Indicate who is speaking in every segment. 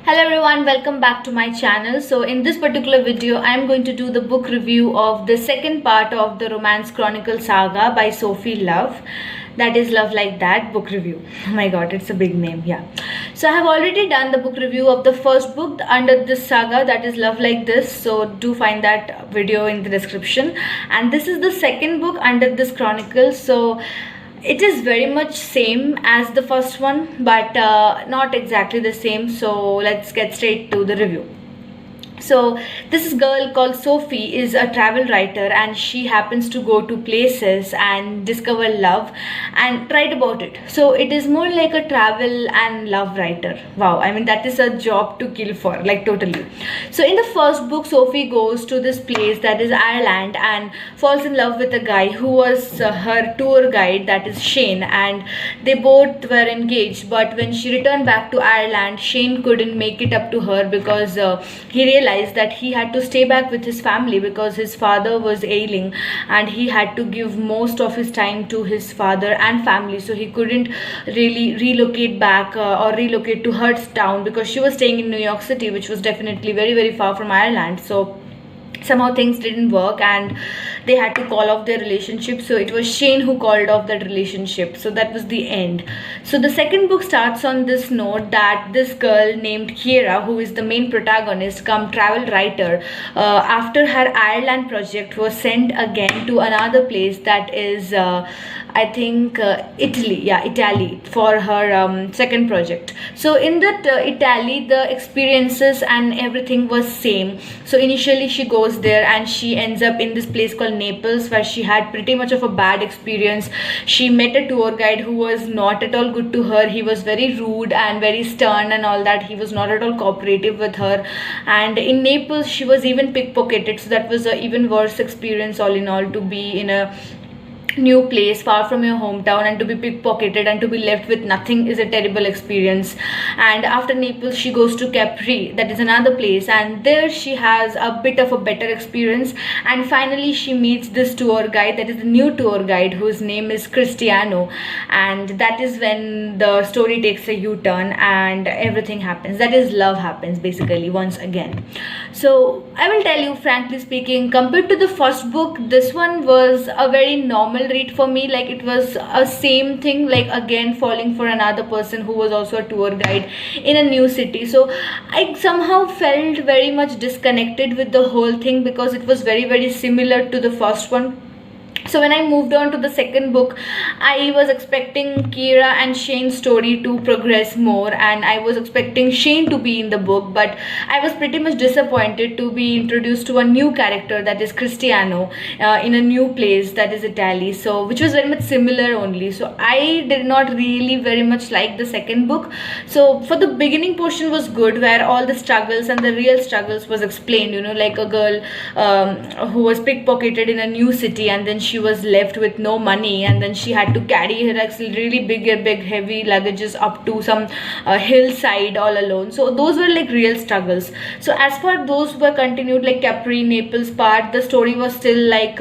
Speaker 1: Hello everyone, welcome back to my channel. So in this particular video I am going to do the book review of the second part of the Romance Chronicle saga by Sophie Love. That is Love Like That book review. Oh my god, it's a big name. Yeah, so I have already done the book review of the first book under this saga, that is Love Like This, so do find that video in the description. And this is the second book under this chronicle, so it is very much same as the first one, but not exactly the same. So let's get straight to the review. So this girl called Sophie is a travel writer, and she happens to go to places and discover love and write about it. So it is more like a travel and love writer. Wow, I mean that is a job to kill for, like totally. So in the first book, Sophie goes to this place that is Ireland and falls in love with a guy who was her tour guide, that is Shane, and they both were engaged. But when she returned back to Ireland, Shane couldn't make it up to her because he realized that he had to stay back with his family because his father was ailing and he had to give most of his time to his father and family. So he couldn't really relocate back or relocate to her town because she was staying in New York City, which was definitely very far from Ireland. So somehow things didn't work and they had to call off their relationship. So it was Shane who called off that relationship. So that was the end. So the second book starts on this note that this girl named Kiera, who is the main protagonist come travel writer, after her Ireland project was sent again to another place, that is I think Italy for her second project. So in that Italy, the experiences and everything was same. So initially she goes there and she ends up in this place called Naples, where she had pretty much of a bad experience. She met a tour guide who was not at all good to her. He was very rude and very stern and all that. He was not at all cooperative with her. And in Naples she was even pickpocketed, so that was an even worse experience all in all, to be in a new place far from your hometown and to be pickpocketed and to be left with nothing is a terrible experience. And after Naples she goes to Capri, that is another place, and there she has a bit of a better experience. And finally she meets this tour guide, that is the new tour guide, whose name is Cristiano, and that is when the story takes a U-turn and everything happens, that is love happens basically once again. So I will tell you, frankly speaking, compared to the first book, this one was a very normal read for me. Like it was a same thing, like again falling for another person who was also a tour guide in a new city. So I somehow felt very much disconnected with the whole thing because it was very similar to the first one. So when I moved on to the second book, I was expecting Kiera and Shane's story to progress more, and I was expecting Shane to be in the book, but I was pretty much disappointed to be introduced to a new character, that is Cristiano, in a new place, that is Italy, so which was very much similar only. So I did not really very much like the second book. So for the beginning portion was good, where all the struggles and the real struggles was explained, you know, like a girl who was pickpocketed in a new city, and then she was left with no money, and then she had to carry her actually really big heavy luggages up to some hillside all alone. So those were like real struggles. So as far those were continued, like Capri, Naples part, the story was still like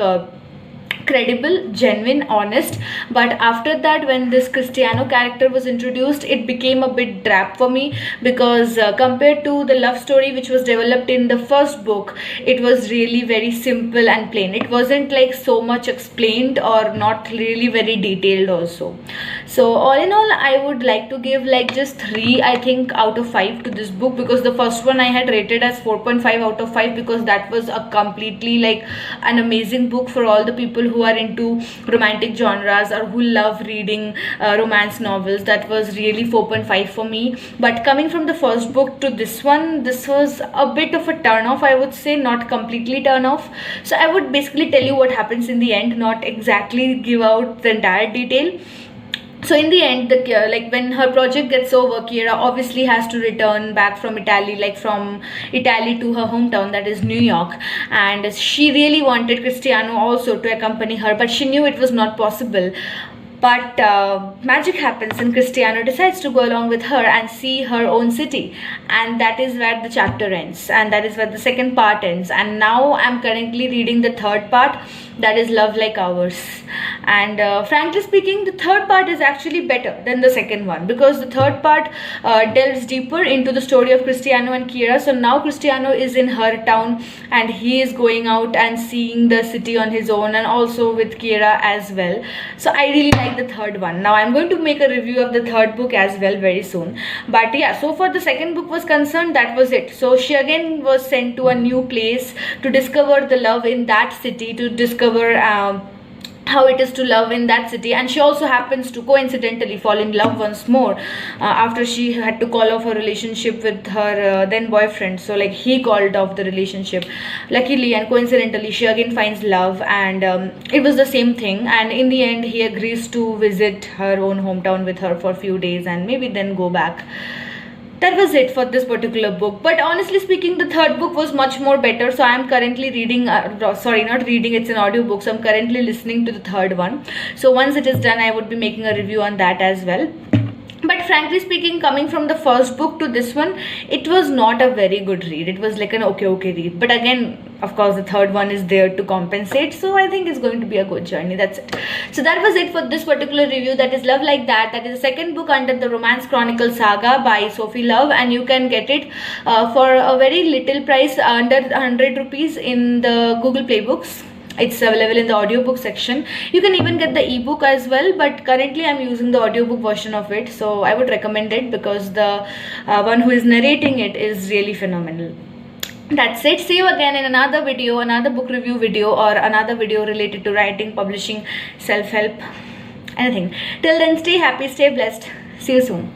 Speaker 1: credible, genuine, honest. But after that, when this Cristiano character was introduced, it became a bit drab for me, because compared to the love story which was developed in the first book, it was really very simple and plain. It wasn't like so much explained or not really very detailed also. So all in all, I would like to give like just 3, I think, out of 5 to this book, because the first one I had rated as 4.5 out of 5 because that was a completely like an amazing book for all the people who are into romantic genres or who love reading romance novels. That was really 4.5 for me. But coming from the first book to this one, this was a bit of a turn off, I would say, not completely turn off. So I would basically tell you what happens in the end, not exactly give out the entire detail. So in the end, like when her project gets over, Kiera obviously has to return back from Italy, like from Italy to her hometown, that is New York. And she really wanted Cristiano also to accompany her, but she knew it was not possible. But magic happens and Cristiano decides to go along with her and see her own city, and that is where the chapter ends, and that is where the second part ends. And now I'm currently reading the third part, that is Love Like Ours. And frankly speaking, the third part is actually better than the second one, because the third part delves deeper into the story of Cristiano and Kira. So now Cristiano is in her town and he is going out and seeing the city on his own, and also with Kira as well. So I really like the third one. Now I'm going to make a review of the third book as well very soon. But yeah, so far the second book was concerned, that was it. So she again was sent to a new place to discover the love in that city, to discover how it is to love in that city. And she also happens to coincidentally fall in love once more after she had to call off her relationship with her then boyfriend. So like he called off the relationship, luckily and coincidentally she again finds love, and it was the same thing, and in the end he agrees to visit her own hometown with her for a few days and maybe then go back. That was it for this particular book. But honestly speaking, the third book was much more better. So I am currently reading, sorry, not reading, it's an audiobook. So I'm currently listening to the third one. So once it is done, I would be making a review on that as well. But frankly speaking, coming from the first book to this one, it was not a very good read. It was like an okay read. But again, of course, the third one is there to compensate. So I think it's going to be a good journey. That's it. So that was it for this particular review. That is Love Like That. That is the second book under the Romance Chronicle saga by Sophie Love. And you can get it for a very little price, under 100 rupees in the Google Play Books. It's available in the audiobook section. You can even get the ebook as well, but currently I'm using the audiobook version of it, so I would recommend it because the one who is narrating it is really phenomenal. That's it. See you again in another video, another book review video, or another video related to writing, publishing, self-help, anything. Till then, stay happy, stay blessed. See you soon.